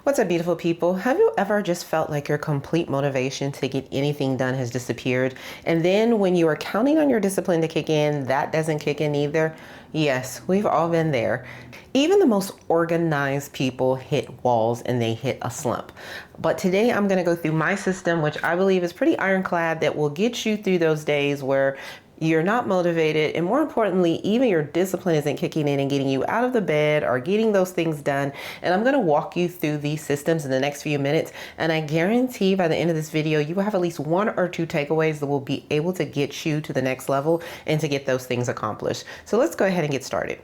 What's up, beautiful people? Have you ever just felt like your complete motivation to get anything done has disappeared? And then when you are counting on your discipline to kick in, that doesn't kick in either? Yes, we've all been there. Even the most organized people hit walls and they hit a slump. But today I'm going to go through my system, which I believe is pretty ironclad, that will get you through those days where you're not motivated, and more importantly, even your discipline isn't kicking in and getting you out of the bed or getting those things done. And I'm going to walk you through these systems in the next few minutes, and I guarantee by the end of this video you will have at least one or two takeaways that will be able to get you to the next level and to get those things accomplished. So let's go ahead and get started.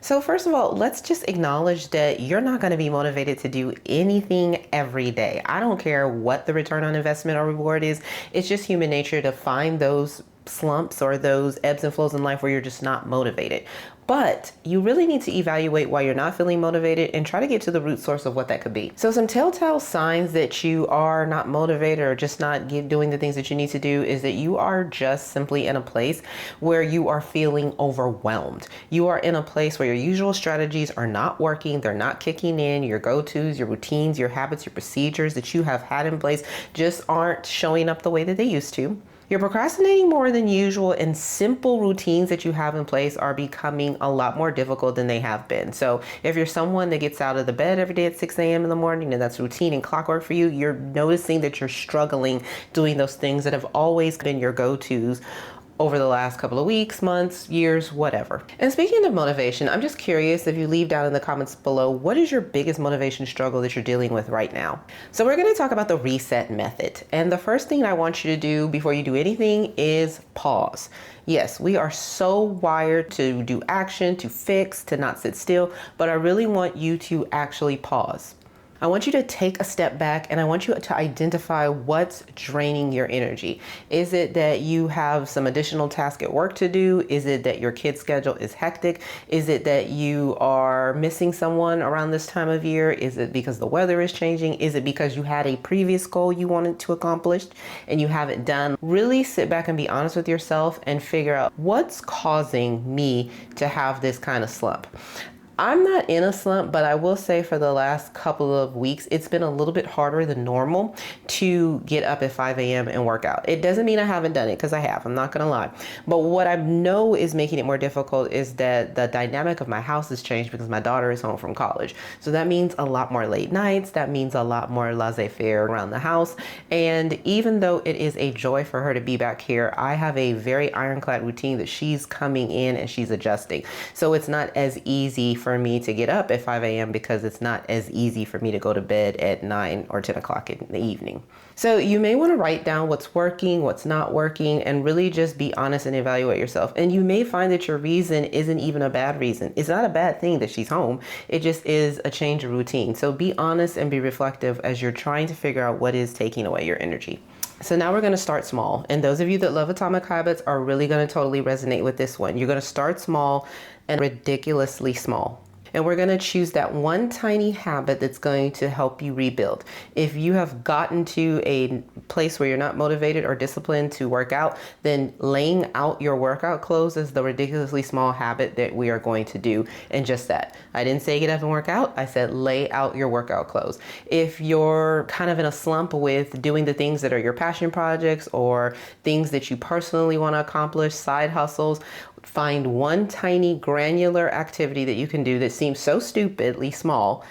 So first of all, let's just acknowledge that you're not going to be motivated to do anything every day. I don't care what the return on investment or reward is. It's just human nature to find those slumps or those ebbs and flows in life where you're just not motivated. But you really need to evaluate why you're not feeling motivated and try to get to the root source of what that could be. So some telltale signs that you are not motivated or just not doing the things that you need to do is that you are just simply in a place where you are feeling overwhelmed. You are in a place where your usual strategies are not working. They're not kicking in. Your go-tos, your routines, your habits, your procedures that you have had in place just aren't showing up the way that they used to. You're procrastinating more than usual, and simple routines that you have in place are becoming a lot more difficult than they have been. So if you're someone that gets out of the bed every day at 6 a.m. in the morning and that's routine and clockwork for you, you're noticing that you're struggling doing those things that have always been your go-tos over the last couple of weeks, months, years, whatever. And speaking of motivation, I'm just curious if you leave down in the comments below, what is your biggest motivation struggle that you're dealing with right now? So we're going to talk about the reset method. And the first thing I want you to do before you do anything is pause. Yes, we are so wired to do action, to fix, to not sit still, but I really want you to actually pause. I want you to take a step back and I want you to identify what's draining your energy. Is it that you have some additional task at work to do? Is it that your kid's schedule is hectic? Is it that you are missing someone around this time of year? Is it because the weather is changing? Is it because you had a previous goal you wanted to accomplish and you haven't done? Really sit back and be honest with yourself and figure out what's causing me to have this kind of slump. I'm not in a slump, but I will say for the last couple of weeks, it's been a little bit harder than normal to get up at 5 a.m. and work out. It doesn't mean I haven't done it, because I have, I'm not gonna lie. But what I know is making it more difficult is that the dynamic of my house has changed because my daughter is home from college. So that means a lot more late nights. That means a lot more laissez-faire around the house. And even though it is a joy for her to be back here, I have a very ironclad routine that she's coming in and she's adjusting. So it's not as easy for me to get up at 5 a.m. because it's not as easy for me to go to bed at 9 or 10 o'clock in the evening. So you may want to write down what's working, what's not working, and really just be honest and evaluate yourself. And you may find that your reason isn't even a bad reason. It's not a bad thing that she's home. It just is a change of routine. So be honest and be reflective as you're trying to figure out what is taking away your energy. So now we're going to start small. And those of you that love Atomic Habits are really going to totally resonate with this one. You're going to start small and ridiculously small. And we're going to choose that one tiny habit that's going to help you rebuild. If you have gotten to a place where you're not motivated or disciplined to work out, then laying out your workout clothes is the ridiculously small habit that we are going to do. And just that. I didn't say get up and work out. I said lay out your workout clothes. If you're kind of in a slump with doing the things that are your passion projects or things that you personally want to accomplish, side hustles, find one tiny granular activity that you can do that seems so stupidly small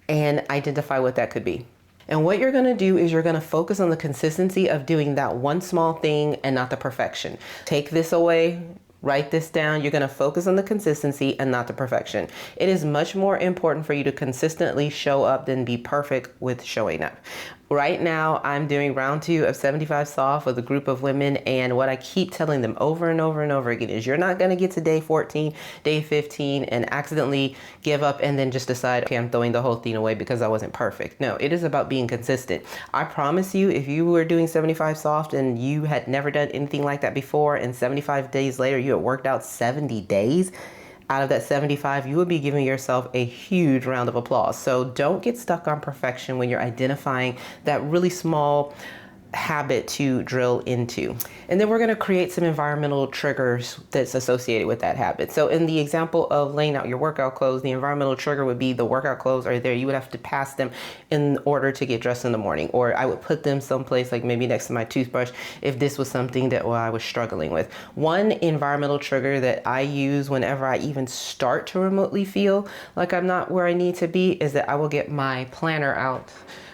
and identify what that could be. And what you're going to do is you're going to focus on the consistency of doing that one small thing and not the perfection. Take this away. Write this down. You're going to focus on the consistency and not the perfection. It is much more important for you to consistently show up than be perfect with showing up. Right now, I'm doing round 2 of 75 soft with a group of women. And what I keep telling them over and over and over again is you're not going to get to day 14, day 15 and accidentally give up and then just decide, okay, I'm throwing the whole thing away because I wasn't perfect. No, it is about being consistent. I promise you, if you were doing 75 soft and you had never done anything like that before and 75 days later, you had worked out 70 days, out of that 75, you would be giving yourself a huge round of applause. So don't get stuck on perfection when you're identifying that really small habit to drill into. And then we're going to create some environmental triggers that's associated with that habit. So in the example of laying out your workout clothes, the environmental trigger would be the workout clothes are there. You would have to pass them in order to get dressed in the morning. Or I would put them someplace like maybe next to my toothbrush if this was something that I was struggling with. One environmental trigger that I use whenever I even start to remotely feel like I'm not where I need to be is that I will get my planner out,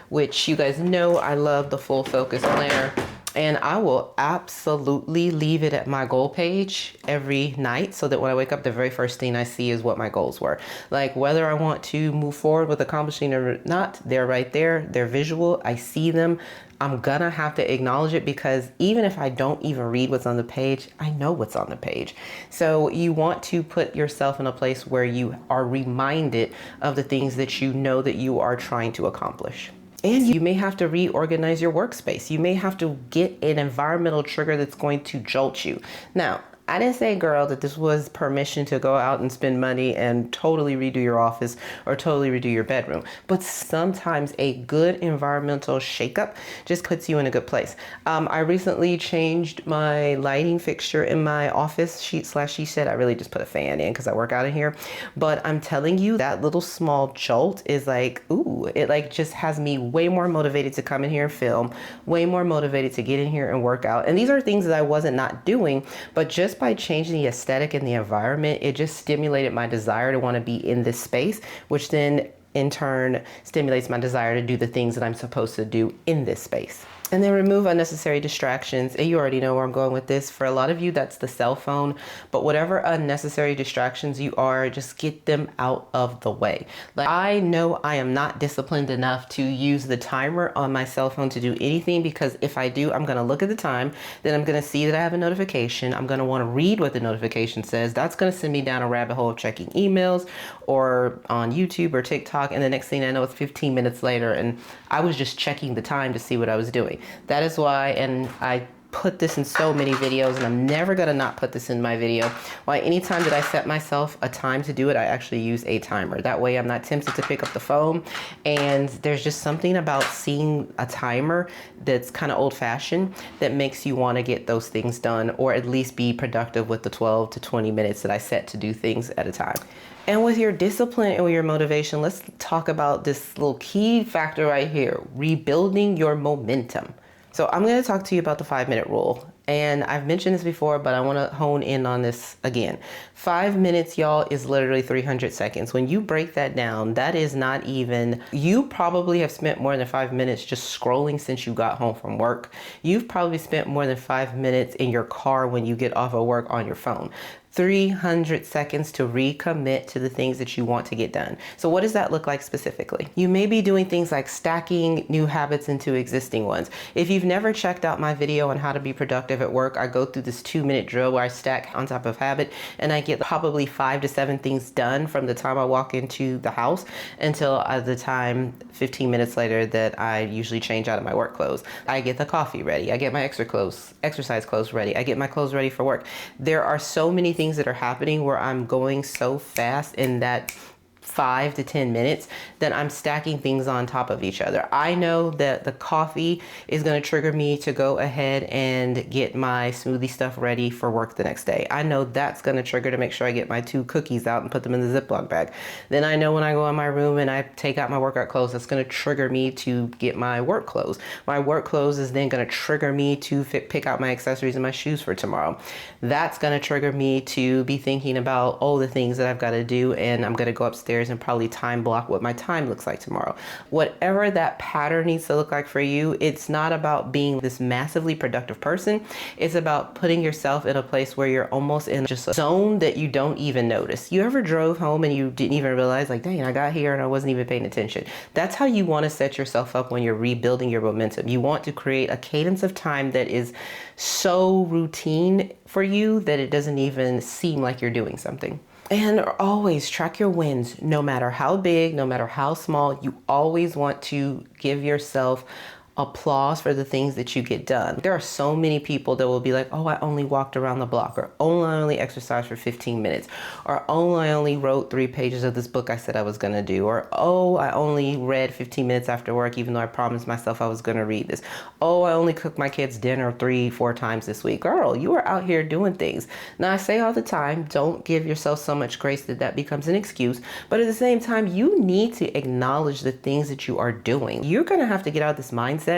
which you guys know I love the full focus planner, and I will absolutely leave it at my goal page every night so that when I wake up, the very first thing I see is what my goals were. Like whether I want to move forward with accomplishing or not, they're right there, they're visual, I see them. I'm gonna have to acknowledge it because even if I don't even read what's on the page, I know what's on the page. So you want to put yourself in a place where you are reminded of the things that you know that you are trying to accomplish. And you may have to reorganize your workspace. You may have to get an environmental trigger that's going to jolt you. Now, I didn't say, girl, that this was permission to go out and spend money and totally redo your office or totally redo your bedroom. But sometimes a good environmental shakeup just puts you in a good place. I recently changed my lighting fixture in my office. She said I really just put a fan in because I work out in here. But I'm telling you, that little small jolt is like, ooh, it like just has me way more motivated to come in here and film, way more motivated to get in here and work out. And these are things that I wasn't not doing, but just by changing the aesthetic and the environment, it just stimulated my desire to want to be in this space, which then in turn stimulates my desire to do the things that I'm supposed to do in this space. And then remove unnecessary distractions. And you already know where I'm going with this. For a lot of you, that's the cell phone. But whatever unnecessary distractions you are, just get them out of the way. Like, I know I am not disciplined enough to use the timer on my cell phone to do anything, because if I do, I'm going to look at the time. Then I'm going to see that I have a notification. I'm going to want to read what the notification says. That's going to send me down a rabbit hole of checking emails or on YouTube or TikTok. And the next thing I know, it's 15 minutes later. And I was just checking the time to see what I was doing. That is why, and I put this in so many videos, and I'm never gonna not put this in my video, why anytime that I set myself a time to do it, I actually use a timer. That way I'm not tempted to pick up the phone. And there's just something about seeing a timer that's kind of old-fashioned that makes you want to get those things done, or at least be productive with the 12 to 20 minutes that I set to do things at a time. And with your discipline and with your motivation, let's talk about this little key factor right here, rebuilding your momentum. So I'm going to talk to you about the 5-minute rule. And I've mentioned this before, but I want to hone in on this again. 5 minutes, y'all, is literally 300 seconds. When you break that down, that is not even, you probably have spent more than 5 minutes just scrolling since you got home from work. You've probably spent more than 5 minutes in your car when you get off of work on your phone. 300 seconds to recommit to the things that you want to get done. So what does that look like specifically? You may be doing things like stacking new habits into existing ones. If you've never checked out my video on how to be productive at work, I go through this 2-minute drill where I stack on top of habit, and I get probably 5 to 7 things done from the time I walk into the house until the time 15 minutes later that I usually change out of my work clothes. I get the coffee ready. I get my exercise clothes ready. I get my clothes ready for work. There are so many things that are happening where I'm going so fast in that 5 to 10 minutes that I'm stacking things on top of each other. I know that the coffee is going to trigger me to go ahead and get my smoothie stuff ready for work the next day. I know that's going to trigger to make sure I get my 2 cookies out and put them in the Ziploc bag. Then I know when I go in my room and I take out my workout clothes, that's going to trigger me to get my work clothes. My work clothes is then going to trigger me to pick out my accessories and my shoes for tomorrow. That's going to trigger me to be thinking about all the things that I've got to do, and I'm going to go upstairs and probably time block what my time looks like tomorrow. Whatever that pattern needs to look like for you, it's not about being this massively productive person. It's about putting yourself in a place where you're almost in just a zone that you don't even notice. You ever drove home and you didn't even realize, like, dang, I got here and I wasn't even paying attention? That's how you want to set yourself up when you're rebuilding your momentum. You want to create a cadence of time that is so routine for you that it doesn't even seem like you're doing something. And always track your wins, no matter how big, no matter how small. You always want to give yourself applause for the things that you get done. There are so many people that will be like, oh, I only walked around the block, or oh, I only exercised for 15 minutes, or oh, I only wrote 3 pages of this book I said I was going to do, or oh, I only read 15 minutes after work even though I promised myself I was going to read this. Oh, I only cooked my kids dinner 3-4 times this week. Girl, you are out here doing things. Now, I say all the time, don't give yourself so much grace that that becomes an excuse, but at the same time, you need to acknowledge the things that you are doing. You're going to have to get out of this mindset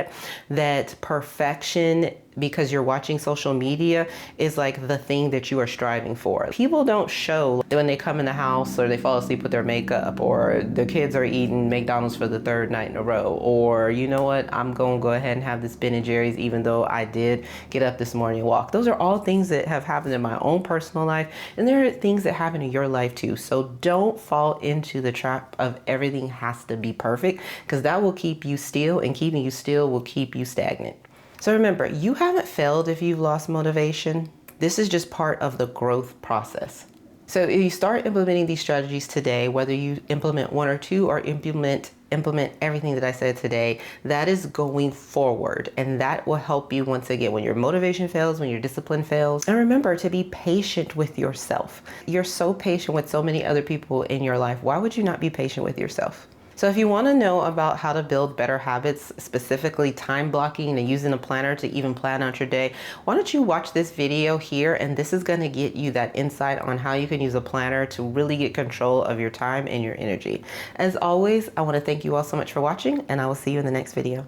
that perfection, because you're watching social media, is like the thing that you are striving for. People don't show when they come in the house or they fall asleep with their makeup, or the kids are eating McDonald's for the 3rd night in a row, or you know what, I'm going to go ahead and have this Ben & Jerry's even though I did get up this morning and walk. Those are all things that have happened in my own personal life, and there are things that happen in your life too. So don't fall into the trap of everything has to be perfect, because that will keep you still, and keeping you still will keep you stagnant. So remember, you haven't failed if you've lost motivation. This is just part of the growth process. So if you start implementing these strategies today, whether you implement 1 or 2 or implement everything that I said today, that is going forward. And that will help you once again when your motivation fails, when your discipline fails. And remember to be patient with yourself. You're so patient with so many other people in your life. Why would you not be patient with yourself? So if you want to know about how to build better habits, specifically time blocking and using a planner to even plan out your day, why don't you watch this video here, and this is going to get you that insight on how you can use a planner to really get control of your time and your energy. As always, I want to thank you all so much for watching, and I will see you in the next video.